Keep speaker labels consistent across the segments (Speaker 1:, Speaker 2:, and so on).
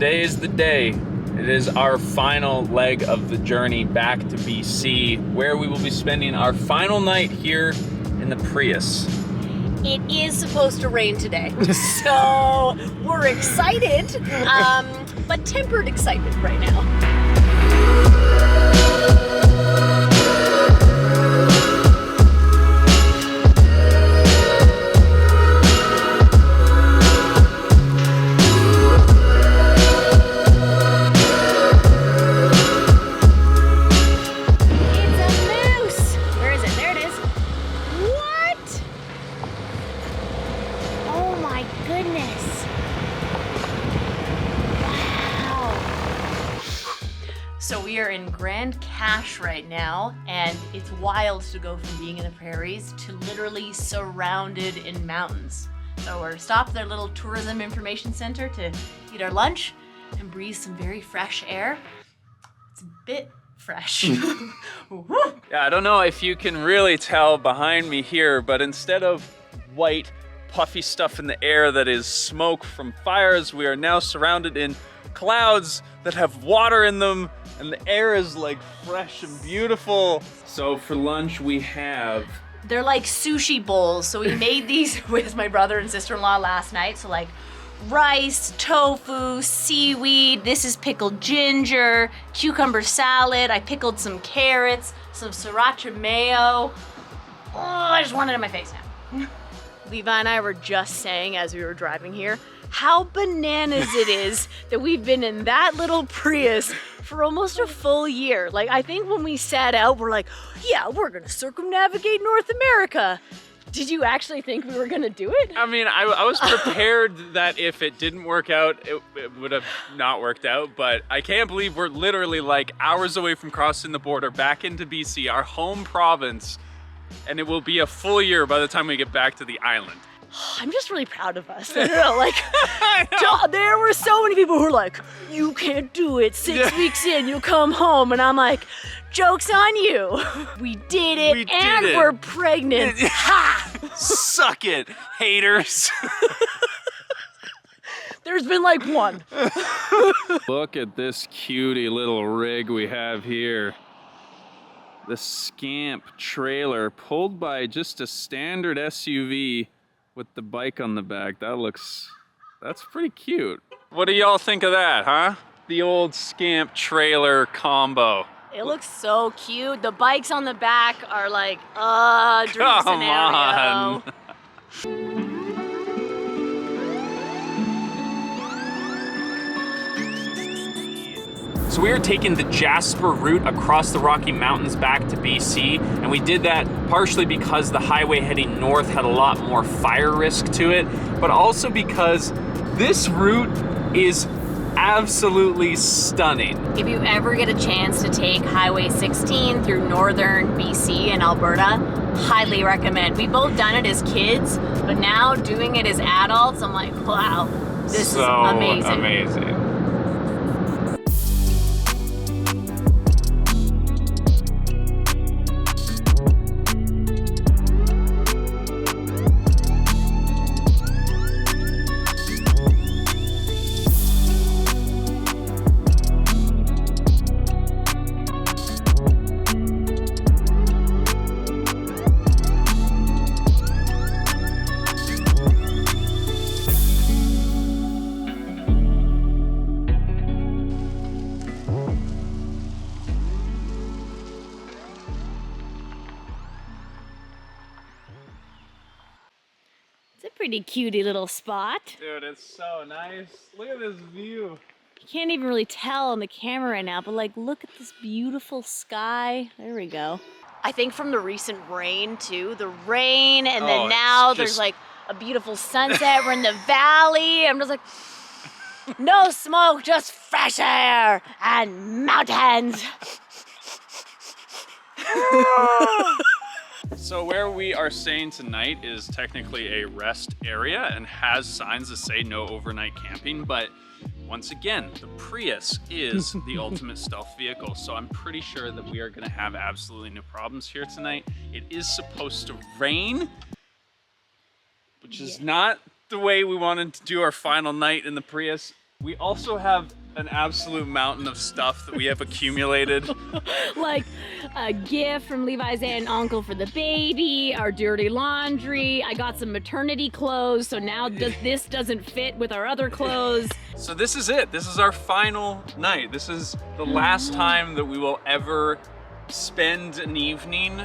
Speaker 1: today is the day. It is our final leg of the journey back to BC, where we will be spending our final night here in the Prius.
Speaker 2: It is supposed to rain today, so we're excited, but tempered excitement right now. Right now, and it's wild to go from being in the prairies to literally surrounded in mountains. So we're stopped at their little tourism information center to eat our lunch and breathe some very fresh air. It's a bit fresh.
Speaker 1: Yeah, I don't know if you can really tell behind me here, but instead of white puffy stuff in the air that is smoke from fires, we are now surrounded in clouds that have water in them, and the air is like fresh and beautiful. So for lunch we have...
Speaker 2: They're like sushi bowls. So we made these with my brother and sister-in-law last night. So like rice, tofu, seaweed. This is pickled ginger, cucumber salad. I pickled some carrots, some sriracha mayo. Oh, I just want it in my face now. Levi and I were just saying as we were driving here, how bananas it is that we've been in that little Prius for almost a full year. Like, I think when we set out, we're like, yeah, we're gonna circumnavigate North America. Did you actually think we were gonna do it?
Speaker 1: I mean, I was prepared that if it didn't work out, it would have not worked out, but I can't believe we're literally like hours away from crossing the border back into BC, our home province, and it will be a full year by the time we get back to the island.
Speaker 2: I'm just really proud of us. I don't know, like, there were so many people who were like, you can't do it. 6 weeks in, you'll come home. And I'm like, joke's on you. We did it, we're pregnant. Ha!
Speaker 1: Suck it, haters.
Speaker 2: There's been like one.
Speaker 1: Look at this cutie little rig we have here. The Scamp trailer pulled by just a standard SUV with the bike on the back. That's pretty cute. What do y'all think of that, huh? The old Scamp trailer combo.
Speaker 2: It looks so cute. The bikes on the back are like, dream scenario.
Speaker 1: On. So we are taking the Jasper route across the Rocky Mountains back to BC, and we did that partially because the highway heading north had a lot more fire risk to it, but also because this route is absolutely stunning.
Speaker 2: If you ever get a chance to take Highway 16 through northern BC and Alberta, highly recommend. We've both done it as kids, but now doing it as adults, I'm like, wow, this is amazing. Pretty cutie little spot.
Speaker 1: Dude, it's so nice. Look at this view.
Speaker 2: You can't even really tell on the camera right now, but like, look at this beautiful sky. There we go. I think from the recent rain too, the rain, and then now there's like a beautiful sunset. We're in the valley. I'm just like, no smoke, just fresh air and mountains.
Speaker 1: So where we are staying tonight is technically a rest area and has signs that say no overnight camping, but once again, the Prius is the ultimate stealth vehicle, so I'm pretty sure that we are going to have absolutely no problems here tonight. It is supposed to rain, which is not the way we wanted to do our final night in the Prius. We also have an absolute mountain of stuff that we have accumulated.
Speaker 2: Like a gift from Levi's aunt and uncle for the baby, our dirty laundry. I got some maternity clothes, so now this doesn't fit with our other clothes.
Speaker 1: So this is it. This is our final night. This is the last time that we will ever spend an evening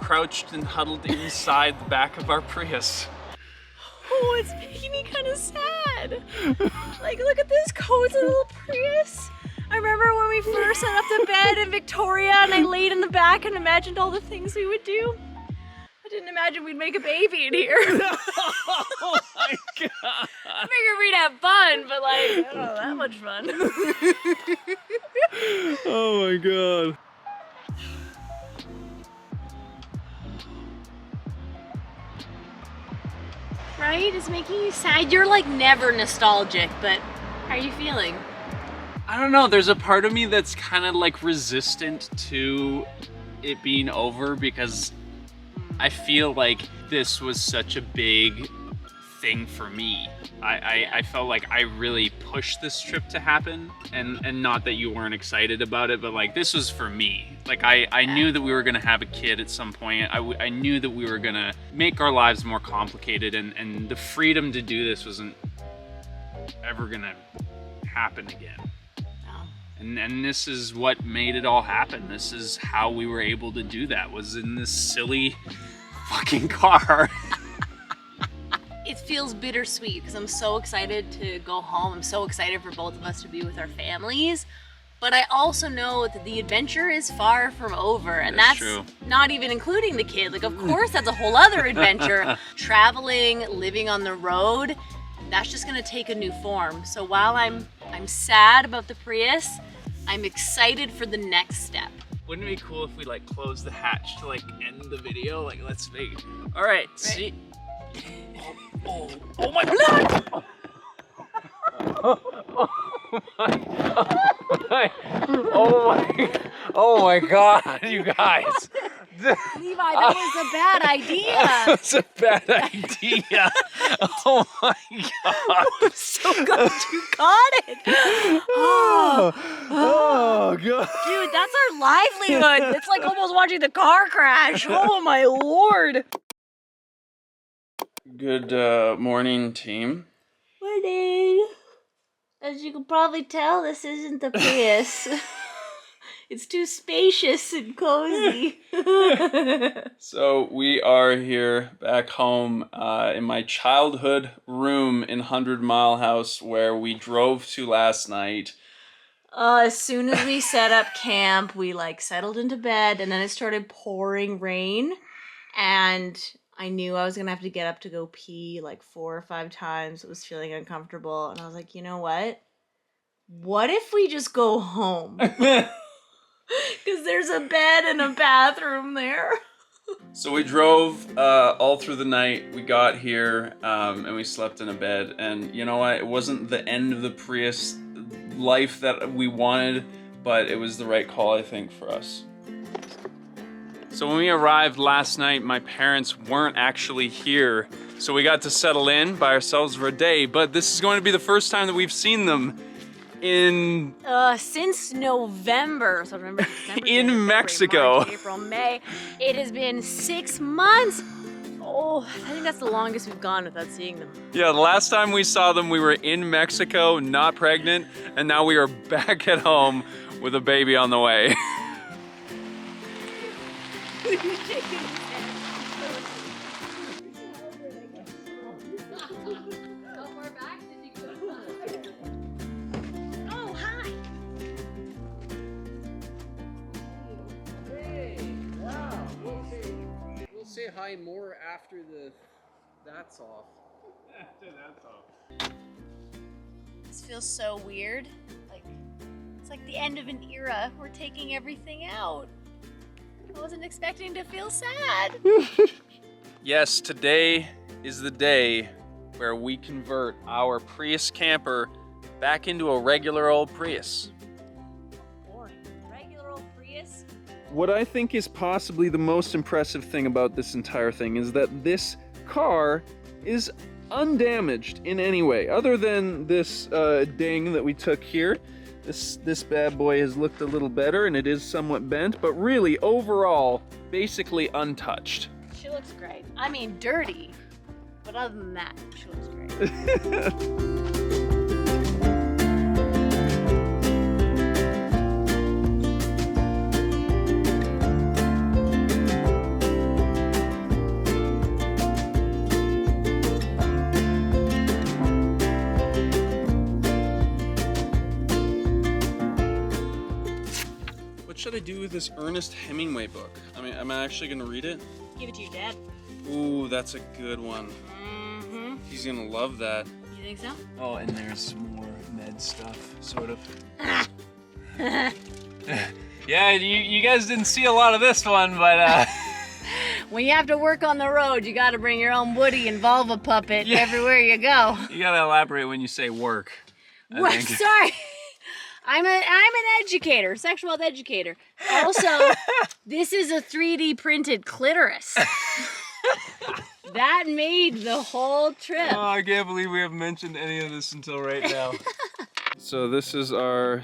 Speaker 1: crouched and huddled inside the back of our Prius.
Speaker 2: Oh, it's making me kind of sad. Like, look at this cozy little Prius. I remember when we first went up to bed in Victoria and I laid in the back and imagined all the things we would do. I didn't imagine we'd make a baby in here.
Speaker 1: Oh my God.
Speaker 2: I figured we'd have fun, but like, I don't know, that much fun.
Speaker 1: Oh my God.
Speaker 2: Right? It's making you sad. You're like never nostalgic, but how are you feeling?
Speaker 1: I don't know, there's a part of me that's kind of like resistant to it being over because I feel like this was such a big thing for me. I felt like I really pushed this trip to happen, and not that you weren't excited about it, but like this was for me. Like I knew that we were gonna have a kid at some point. I knew that we were gonna make our lives more complicated, and the freedom to do this wasn't ever gonna happen again. And this is what made it all happen. This is how we were able to do that, was in this silly fucking car.
Speaker 2: It feels bittersweet because I'm so excited to go home. I'm so excited for both of us to be with our families. But I also know that the adventure is far from over. And that's
Speaker 1: true.
Speaker 2: Not even including the kid. Like, of course, that's a whole other adventure. Traveling, living on the road, that's just gonna take a new form. So while I'm sad about the Prius, I'm excited for the next step.
Speaker 1: Wouldn't it be cool if we like close the hatch to like end the video? Like, let's make it. All right. See. Oh my blood! Oh my God, you guys.
Speaker 2: Levi, that was a bad idea.
Speaker 1: That's a bad idea. Oh my God.
Speaker 2: I'm so glad you got it.
Speaker 1: Oh God.
Speaker 2: Dude, that's our livelihood. It's like almost watching the car crash. Oh my Lord.
Speaker 1: Good morning, team.
Speaker 2: Morning. As you can probably tell, this isn't the Prius. It's too spacious and cozy.
Speaker 1: So we are here back home in my childhood room in 100 Mile House where we drove to last night.
Speaker 2: As soon as we set up camp, we like settled into bed and then it started pouring rain. And I knew I was going to have to get up to go pee like 4 or 5 times. I was feeling uncomfortable. And I was like, you know what? What if we just go home? Because there's a bed and a bathroom there.
Speaker 1: So we drove all through the night. We got here and we slept in a bed. And you know what? It wasn't the end of the Prius life that we wanted, but it was the right call, I think, for us. So when we arrived last night, my parents weren't actually here. So we got to settle in by ourselves for a day, but this is going to be the first time that we've seen them in...
Speaker 2: since November. So November, December,
Speaker 1: in
Speaker 2: January,
Speaker 1: Mexico.
Speaker 2: March, April, May. It has been 6 months. Oh, I think that's the longest we've gone without seeing them.
Speaker 1: Yeah, the last time we saw them, we were in Mexico, not pregnant, and now we are back at home with a baby on the way.
Speaker 2: Oh, hi.
Speaker 3: Hey, wow. We'll say hi more after that's off.
Speaker 1: After that's off.
Speaker 2: This feels so weird. Like, it's like the end of an era. We're taking everything out. I wasn't expecting to feel sad.
Speaker 1: Yes, today is the day where we convert our Prius camper back into a regular old Prius.
Speaker 2: Boring. Regular old Prius.
Speaker 1: What I think is possibly the most impressive thing about this entire thing is that this car is undamaged in any way, other than this ding that we took here. This bad boy has looked a little better, and it is somewhat bent, but really, overall, basically untouched.
Speaker 2: She looks great. I mean, dirty, but other than that, she looks great.
Speaker 1: What should I do with this Ernest Hemingway book? I mean, am I actually gonna read it?
Speaker 2: Give it to your dad.
Speaker 1: Ooh, that's a good one.
Speaker 2: Mm-hmm.
Speaker 1: He's gonna love that.
Speaker 2: You think so?
Speaker 1: Oh, and there's more med stuff, sort of.
Speaker 4: Yeah, you guys didn't see a lot of this one, but
Speaker 2: When you have to work on the road, you gotta bring your own Woody and Volva puppet everywhere you go.
Speaker 4: you gotta elaborate when you say work.
Speaker 2: What? Sorry. I'm an educator, sexual health educator. Also, this is a 3D printed clitoris. That made the whole trip.
Speaker 4: Oh, I can't believe we haven't mentioned any of this until right now.
Speaker 1: So this is our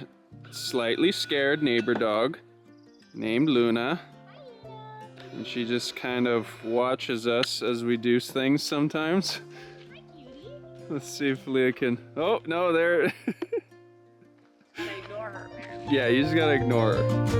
Speaker 1: slightly scared neighbor dog named Luna. And she just kind of watches us as we do things sometimes. Let's see if Leah can... Oh, no, there...
Speaker 2: Ignore her, apparently.
Speaker 1: Yeah, you just gotta ignore her.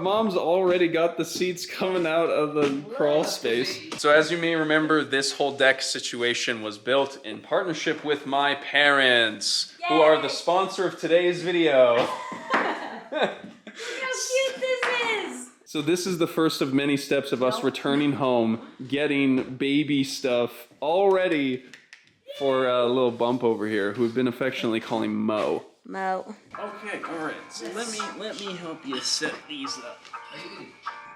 Speaker 1: Mom's already got the seats coming out of the crawl space. So as you may remember, this whole deck situation was built in partnership with my parents, who are the sponsor of today's video.
Speaker 2: How cute this is!
Speaker 1: So this is the first of many steps of us returning home, getting baby stuff all ready for a little bump over here, who we've been affectionately calling Mo.
Speaker 2: Mo.
Speaker 1: Okay, alright, so let me help you set these up.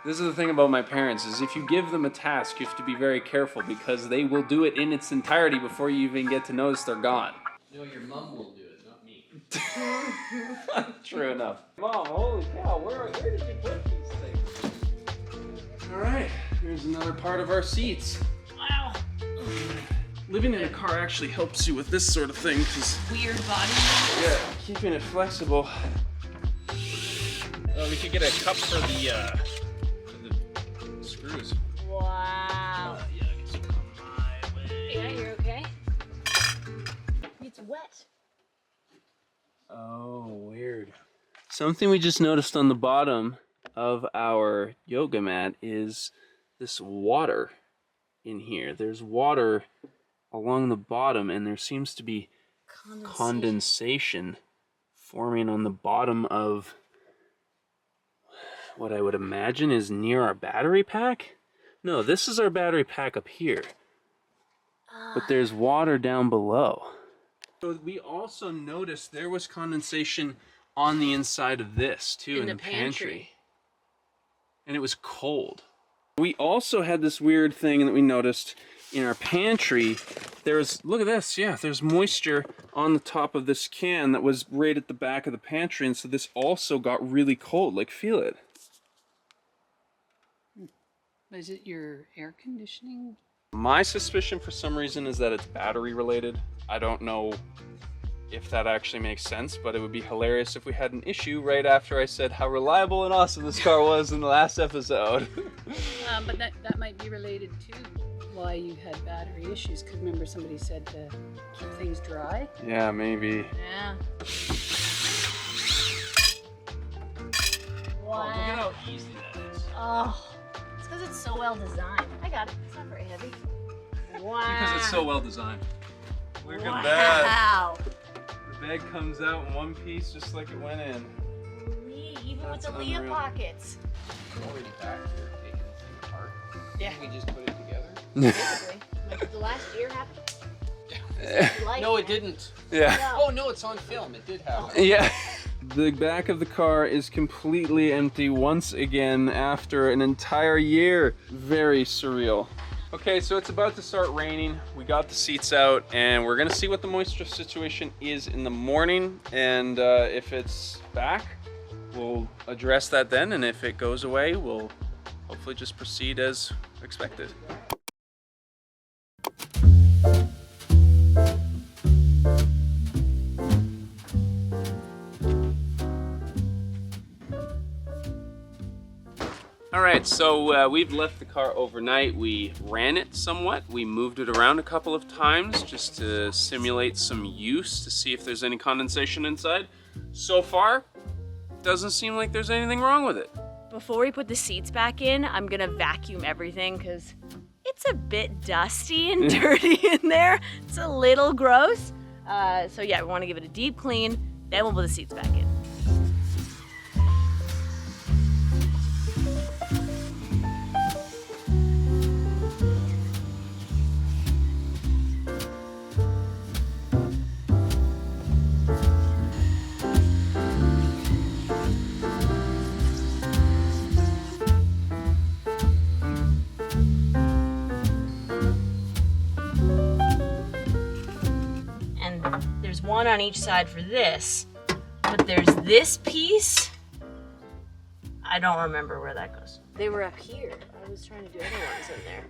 Speaker 1: This is the thing about my parents, is if you give them a task, you have to be very careful because they will do it in its entirety before you even get to notice they're gone.
Speaker 3: No, your mom will do it, not me.
Speaker 1: True enough. Mom, holy cow, where did you put these things? Alright, here's another part of our seats.
Speaker 2: Wow.
Speaker 1: Living in a car actually helps you with this sort of thing, because
Speaker 2: Weird body.
Speaker 1: yeah, keeping it flexible. We could get a cup for the screws.
Speaker 2: Wow.
Speaker 1: Yeah, I guess we'll come my way.
Speaker 2: Yeah, you're okay? It's wet.
Speaker 1: Oh, weird. Something we just noticed on the bottom of our yoga mat is this water in here. There's water along the bottom, and there seems to be condensation forming on the bottom of what I would imagine is near our battery pack. No, this is our battery pack up here. But there's water down below. So we also noticed there was condensation on the inside of this too, in the pantry. And it was cold. We also had this weird thing that we noticed in our pantry. There's, look at this, yeah, there's moisture on the top of this can that was right at the back of the pantry, and so this also got really cold. Like, feel it.
Speaker 5: Is it your air conditioning?
Speaker 1: My suspicion for some reason is that it's battery related. I don't know if that actually makes sense, but it would be hilarious if we had an issue right after I said how reliable and awesome this car was in the last episode.
Speaker 5: But that might be related to why you had battery issues, because remember somebody said to keep things dry?
Speaker 1: Yeah, maybe.
Speaker 2: Yeah.
Speaker 4: Look at how easy that is.
Speaker 2: Oh, it's because it's so well designed. I got it. It's not very heavy. Wow.
Speaker 1: Because it's so well designed. Look at
Speaker 2: Wow.
Speaker 1: that. The bag comes out in one piece just like it went in.
Speaker 2: Even
Speaker 1: That's
Speaker 2: with the Leah
Speaker 1: unreal.
Speaker 2: pockets.
Speaker 3: We're already back here taking this thing apart.
Speaker 2: Yeah.
Speaker 3: We just put it together.
Speaker 2: Basically. Like, did the last year happen? Like
Speaker 3: No, it
Speaker 2: that.
Speaker 3: didn't.
Speaker 1: Yeah.
Speaker 2: No.
Speaker 3: Oh no, it's on film. It did happen.
Speaker 1: Yeah. The back of the car is completely empty once again after an entire year. Very surreal. Okay, so it's about to start raining. We got the seats out and we're gonna see what the moisture situation is in the morning. And if it's back, we'll address that then. And if it goes away, we'll hopefully just proceed as expected. All right, so we've left the car overnight. We ran it somewhat. We moved it around a couple of times just to simulate some use to see if there's any condensation inside. So far, doesn't seem like there's anything wrong with it.
Speaker 2: Before we put the seats back in, I'm gonna vacuum everything because it's a bit dusty and dirty in there. It's a little gross. So yeah, we wanna give it a deep clean, then we'll put the seats back in. One on each side for this, but there's this piece. I don't remember where that goes. They were up here. I was trying to do other ones in there.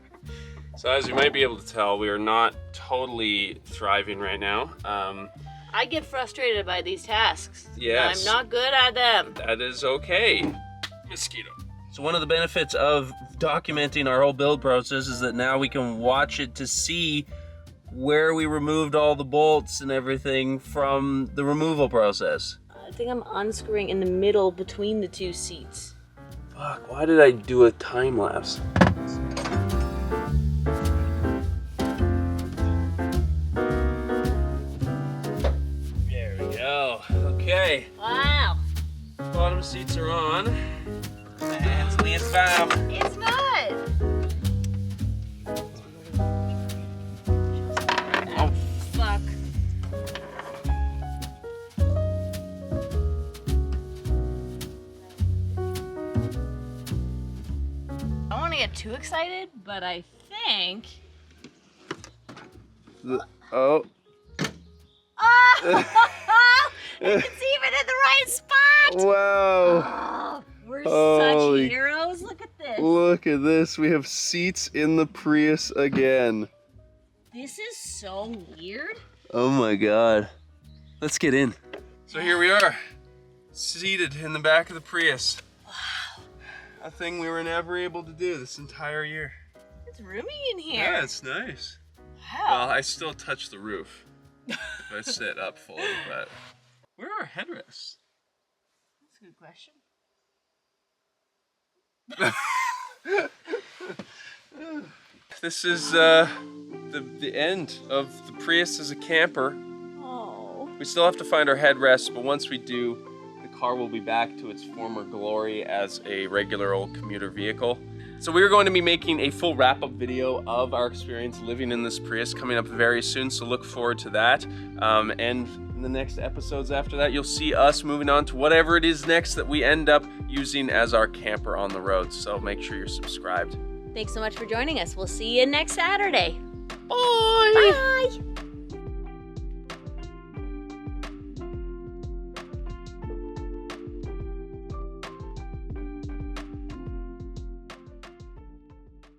Speaker 1: So as you might be able to tell, we are not totally thriving right now.
Speaker 2: I get frustrated by these tasks.
Speaker 1: Yes.
Speaker 2: I'm not good at them.
Speaker 1: That is okay. Mosquito. So one of the benefits of documenting our whole build process is that now we can watch it to see where we removed all the bolts and everything from the removal process.
Speaker 2: I think I'm unscrewing in the middle between the two seats.
Speaker 1: Fuck, why did I do a time lapse? There we go. Okay.
Speaker 2: Wow.
Speaker 1: Bottom seats are on. And it's Leah's valve.
Speaker 2: It's not.
Speaker 1: Oh,
Speaker 2: fuck. I don't want to get too excited, but I think.
Speaker 1: Oh.
Speaker 2: Oh! It's even in the right spot!
Speaker 1: Wow.
Speaker 2: Oh, we're
Speaker 1: Holy-
Speaker 2: such heroes. Look at this.
Speaker 1: Look at this. We have seats in the Prius again.
Speaker 2: This is so weird.
Speaker 1: Oh my god. Let's get in. So here we are, seated in the back of the Prius.
Speaker 2: Wow.
Speaker 1: A thing we were never able to do this entire year.
Speaker 2: It's roomy in here.
Speaker 1: Yeah, it's nice.
Speaker 2: Wow.
Speaker 1: Well, I still touch the roof. If I sit up fully, but where are our headrests?
Speaker 2: That's a good question.
Speaker 1: This is the end of the Prius as a camper.
Speaker 2: Oh.
Speaker 1: We still have to find our headrests, but once we do, the car will be back to its former glory as a regular old commuter vehicle. So we are going to be making a full wrap-up video of our experience living in this Prius coming up very soon, so look forward to that. And in the next episodes after that, you'll see us moving on to whatever it is next that we end up using as our camper on the road. So make sure you're subscribed.
Speaker 2: Thanks so much for joining us. We'll see you next Saturday.
Speaker 1: Bye!
Speaker 2: Bye!